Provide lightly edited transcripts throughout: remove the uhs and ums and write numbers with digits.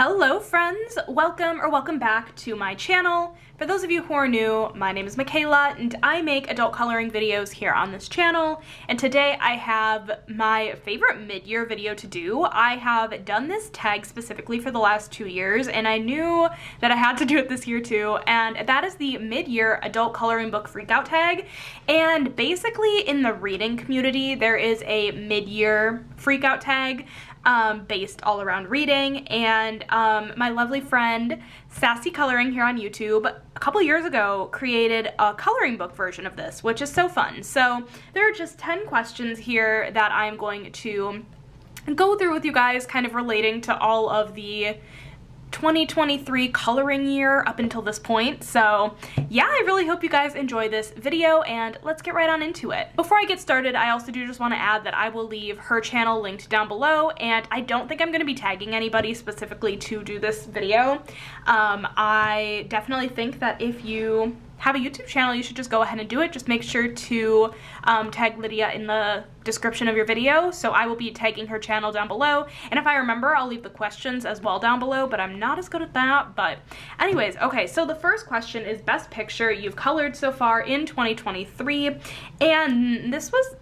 Hello friends, welcome back to my channel. For those of you who are new, my name is Michaela and I make adult coloring videos here on this channel, and today I have my favorite mid-year video to do. I have done this tag specifically for the last 2 years and I knew that I had to do it this year too, and that is the mid-year adult coloring book freakout tag. And basically in the reading community there is a mid-year freakout tag based all around reading, and my lovely friend Sassy Coloring here on YouTube a couple years ago created a coloring book version of this, which is so fun. So there are just 10 questions here that I'm going to go through with you guys, kind of relating to all of the 2023 coloring year up until this point. So yeah, I really hope you guys enjoy this video and let's get right on into it. Before I get started, I also do just want to add that I will leave her channel linked down below, and I don't think I'm going to be tagging anybody specifically to do this video. I definitely think that if you have a YouTube channel, you should just go ahead and do it. Just make sure to tag Lydia in the description of your video. So I will be tagging her channel down below. And if I remember, I'll leave the questions as well down below, but I'm not as good at that. But anyways, okay, so the first question is best picture you've colored so far in 2023. And this was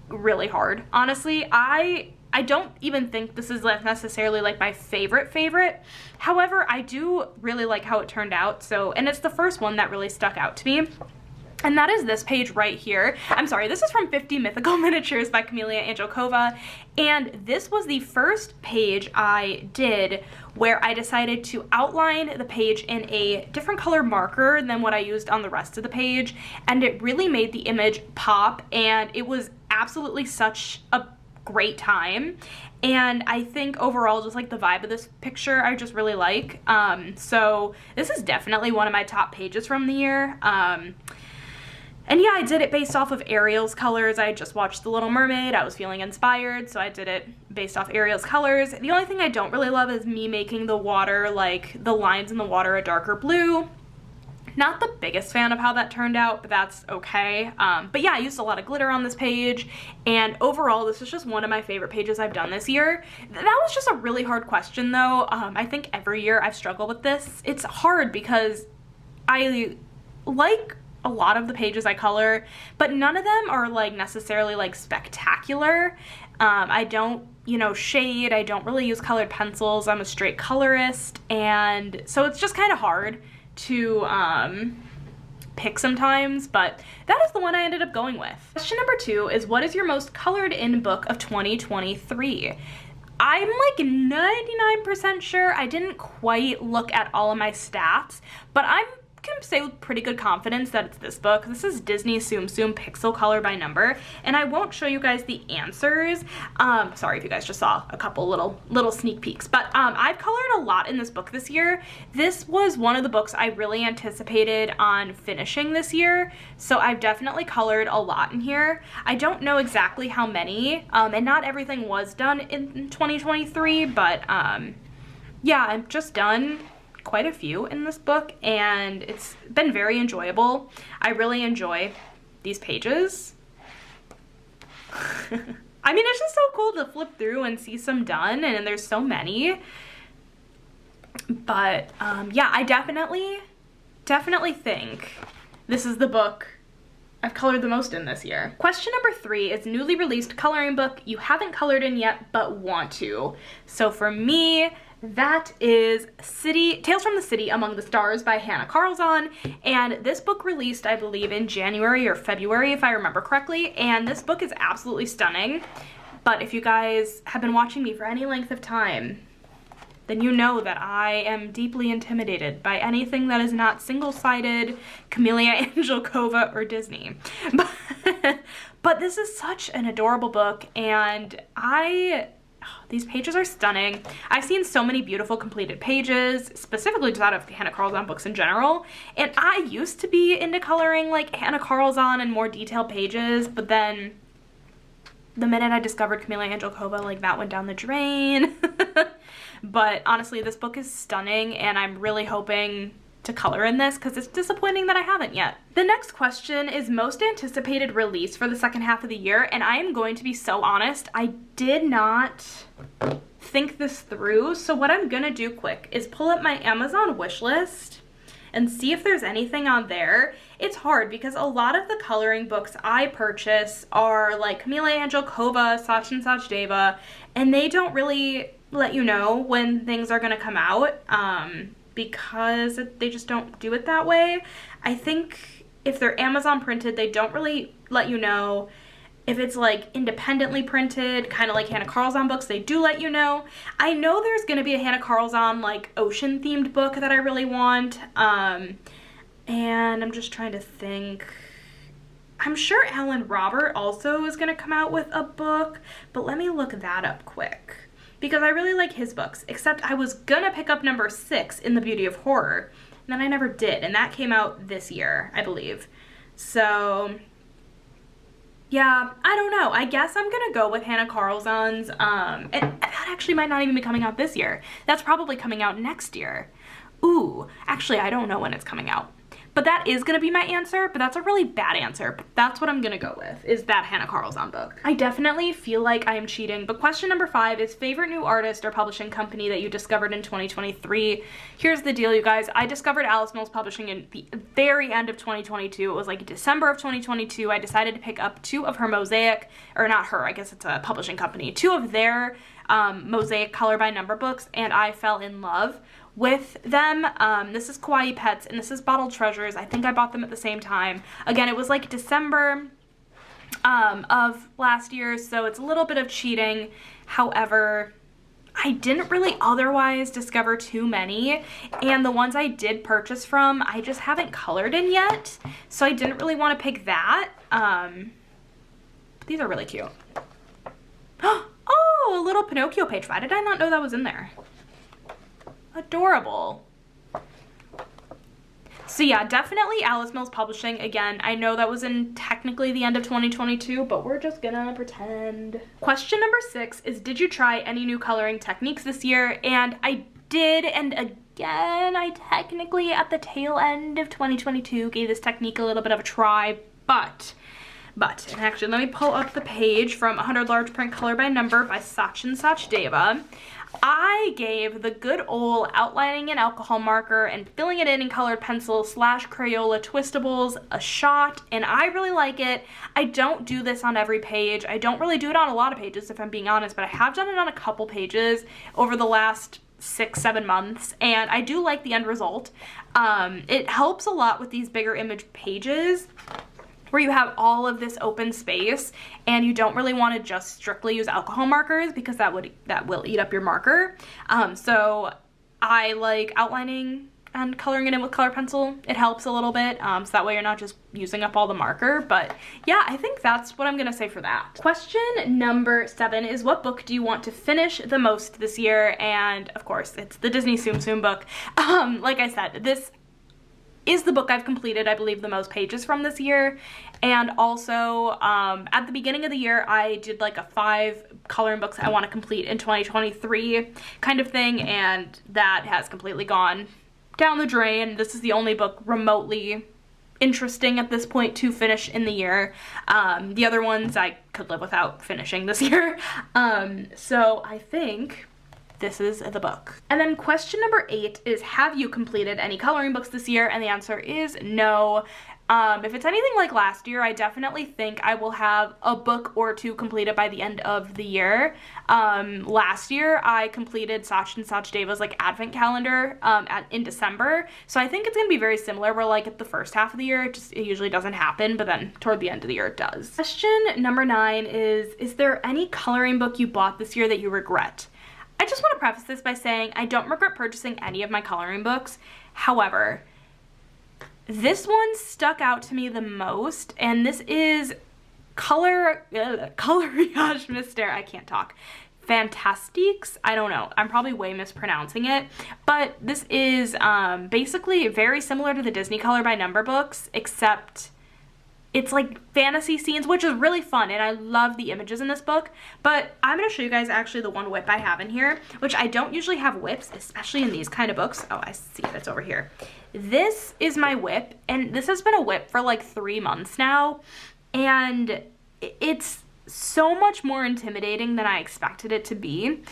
really hard. Honestly, I don't even think this is necessarily like my favorite. However, I do really like how it turned out. So, and it's the first one that really stuck out to me. And that is this page right here. I'm sorry, this is from 50 Mythical Miniatures by Michaela Angelkova. And this was the first page I did where I decided to outline the page in a different color marker than what I used on the rest of the page. And it really made the image pop, and it was absolutely such a great time. And I think overall just like the vibe of this picture I just really like. So this is definitely one of my top pages from the year. And yeah, I did it based off of Ariel's colors. I had just watched The Little Mermaid. I was feeling inspired, so I did it based off Ariel's colors. The only thing I don't really love is me making the water, like the lines in the water, a darker blue. Not the biggest fan of how that turned out, but that's okay. But yeah, I used a lot of glitter on this page, and overall this is just one of my favorite pages I've done this year. That was just a really hard question though. I think every year I've struggled with this. It's hard because I like a lot of the pages I color, but none of them are like necessarily like spectacular. I don't, shade. I don't really use colored pencils. I'm a straight colorist, and so it's just kind of hard to pick sometimes, but that is the one I ended up going with. Question number 2 is, what is your most colored in book of 2023? I'm like 99% sure. I didn't quite look at all of my stats, but I can say with pretty good confidence that it's this book. This is Disney Tsum Tsum Pixel Color by Number, and I won't show you guys the answers. Sorry if you guys just saw a couple little sneak peeks, but I've colored a lot in this book this year. This was one of the books I really anticipated on finishing this year, so I've definitely colored a lot in here. I don't know exactly how many, and not everything was done in 2023, but yeah, I've just done quite a few in this book, and it's been very enjoyable. I really enjoy these pages. I mean, it's just so cool to flip through and see some done, and there's so many. But yeah, I definitely think this is the book I've colored the most in this year. Question number 3 is newly released coloring book you haven't colored in yet but want to. So for me, that is Tales from the City Among the Stars by Hannah Carlzon, and this book released, I believe, in January or February if I remember correctly, and this book is absolutely stunning. But if you guys have been watching me for any length of time, then you know that I am deeply intimidated by anything that is not single-sided, Michaela Angelkova, or Disney. But this is such an adorable book, and these pages are stunning. I've seen so many beautiful completed pages, specifically just out of Hannah Carlzon books in general, and I used to be into coloring like Hannah Carlzon and more detailed pages, but then the minute I discovered Michaela Angelkova, like that went down the drain. But honestly, this book is stunning, and I'm really hoping to color in this because it's disappointing that I haven't yet. The next question is most anticipated release for the second half of the year, and I am going to be so honest, I did not think this through. So what I'm gonna do quick is pull up my Amazon wish list and see if there's anything on there. It's hard because a lot of the coloring books I purchase are like Camila Angelkova, Sachdeva, and they don't really let you know when things are gonna come out because they just don't do it that way. I think if they're Amazon printed, they don't really let you know. If it's like independently printed, kind of like Hannah Carlzon books, they do let you know. I know there's gonna be a Hannah Carlzon like ocean themed book that I really want. And I'm just trying to think. I'm sure Alan Robert also is gonna come out with a book, but let me look that up quick because I really like his books, except I was gonna pick up number 6 in The Beauty of Horror, and then I never did, and that came out this year, I believe. So yeah, I don't know. I guess I'm gonna go with Hannah Carlzon's, and that actually might not even be coming out this year. That's probably coming out next year. Ooh, actually, I don't know when it's coming out. But that is gonna be my answer, but that's a really bad answer. But that's what I'm gonna go with, is that Hannah Carlzon book. I definitely feel like I am cheating, but question number 5 is favorite new artist or publishing company that you discovered in 2023. Here's the deal, you guys. I discovered Alice Mills Publishing in the very end of 2022. It was like December of 2022. I decided to pick up 2 of her Mosaic, or not her, I guess it's a publishing company, 2 of their Mosaic color by number books, and I fell in love with them. This is Kawaii Pets and this is Bottled Treasures. I think I bought them at the same time. Again, it was like December of last year, so it's a little bit of cheating. However, I didn't really otherwise discover too many, and the ones I did purchase from, I just haven't colored in yet, so I didn't really want to pick that. But these are really cute. Oh, a little Pinocchio page. Why did I not know that was in there? Adorable. So yeah, definitely Alice Mills Publishing. Again, I know that was in technically the end of 2022, but we're just gonna pretend. Question number 6 is, did you try any new coloring techniques this year? And I did, and again, I technically at the tail end of 2022 gave this technique a little bit of a try, but, and actually let me pull up the page from 100 Large Print Color by Number by Sachdeva. I gave the good old outlining in alcohol marker and filling it in colored pencil / Crayola twistables a shot, and I really like it. I don't do this on every page. I don't really do it on a lot of pages, if I'm being honest, but I have done it on a couple pages over the last 6-7 months, and I do like the end result. It helps a lot with these bigger image pages where you have all of this open space and you don't really want to just strictly use alcohol markers because that will eat up your marker. So I like outlining and coloring it in with color pencil. It helps a little bit, so that way you're not just using up all the marker. But yeah, I think that's what I'm gonna say for that. Question number 7 is, what book do you want to finish the most this year? And of course, it's the Disney Tsum Tsum book. Like I said, this is the book I've completed, I believe, the most pages from this year. And also, at the beginning of the year, I did like a 5 coloring books I want to complete in 2023 kind of thing, and that has completely gone down the drain. This is the only book remotely interesting at this point to finish in the year. The other ones I could live without finishing this year. So I think this is the book. And then question number 8 is, have you completed any coloring books this year? And the answer is no. If it's anything like last year, I definitely think I will have a book or 2 completed by the end of the year. Last year, I completed Sachdeva's like advent calendar in December. So I think it's gonna be very similar, where like at the first half of the year, it usually doesn't happen, but then toward the end of the year it does. Question number 9 is there any coloring book you bought this year that you regret? I just want to preface this by saying I don't regret purchasing any of my coloring books. However, this one stuck out to me the most, and this is Coloriage Mystère. I can't talk. Fantastiques? I don't know. I'm probably way mispronouncing it, but this is basically very similar to the Disney Color by Number books, except it's like fantasy scenes, which is really fun, and I love the images in this book. But I'm going to show you guys actually the one whip I have in here, which I don't usually have whips, especially in these kind of books. Oh, I see it. It's over here. This is my whip, and this has been a whip for like 3 months now, and it's so much more intimidating than I expected it to be.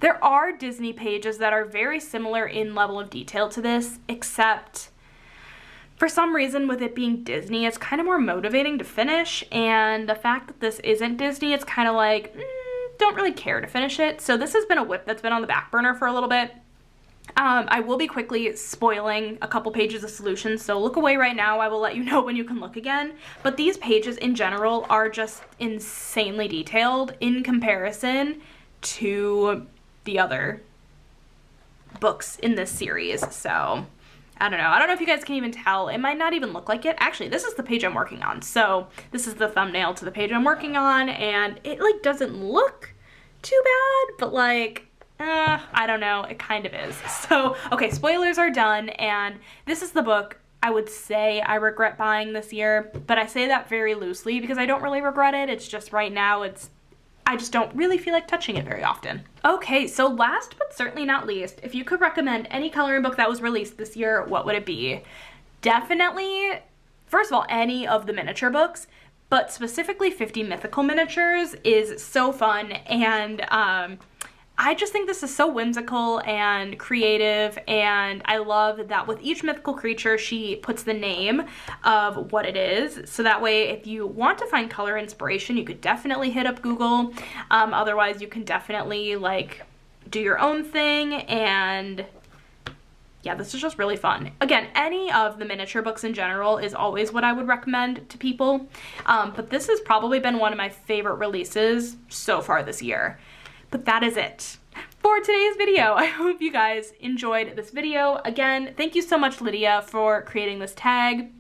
There are Disney pages that are very similar in level of detail to this, except for some reason with it being Disney, it's kind of more motivating to finish, and the fact that this isn't Disney, it's kind of like, don't really care to finish it. So this has been a whip that's been on the back burner for a little bit. I will be quickly spoiling a couple pages of solutions, so look away right now. I will let you know when you can look again. But these pages in general are just insanely detailed in comparison to the other books in this series. So I don't know. I don't know if you guys can even tell. It might not even look like it. Actually, this is the page I'm working on. So this is the thumbnail to the page I'm working on, and it like doesn't look too bad, but like, I don't know. It kind of is. So, okay, spoilers are done, and this is the book I would say I regret buying this year, but I say that very loosely because I don't really regret it. It's just right now I just don't really feel like touching it very often. Okay, so last but certainly not least, if you could recommend any coloring book that was released this year, what would it be? Definitely, first of all, any of the miniature books, but specifically 50 Mythical Miniatures is so fun, and I just think this is so whimsical and creative, and I love that with each mythical creature, she puts the name of what it is. So that way, if you want to find color inspiration, you could definitely hit up Google. Otherwise, you can definitely like do your own thing, and yeah, this is just really fun. Again, any of the miniature books in general is always what I would recommend to people. But this has probably been one of my favorite releases so far this year. But that is it for today's video. I hope you guys enjoyed this video. Again, thank you so much, Lydia, for creating this tag.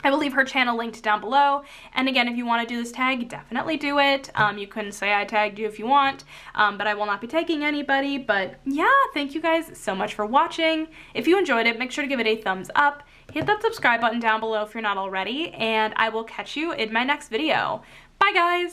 I will leave her channel linked down below. And again, if you want to do this tag, definitely do it. You can say I tagged you if you want, but I will not be tagging anybody. But yeah, thank you guys so much for watching. If you enjoyed it, make sure to give it a thumbs up. Hit that subscribe button down below if you're not already, and I will catch you in my next video. Bye, guys!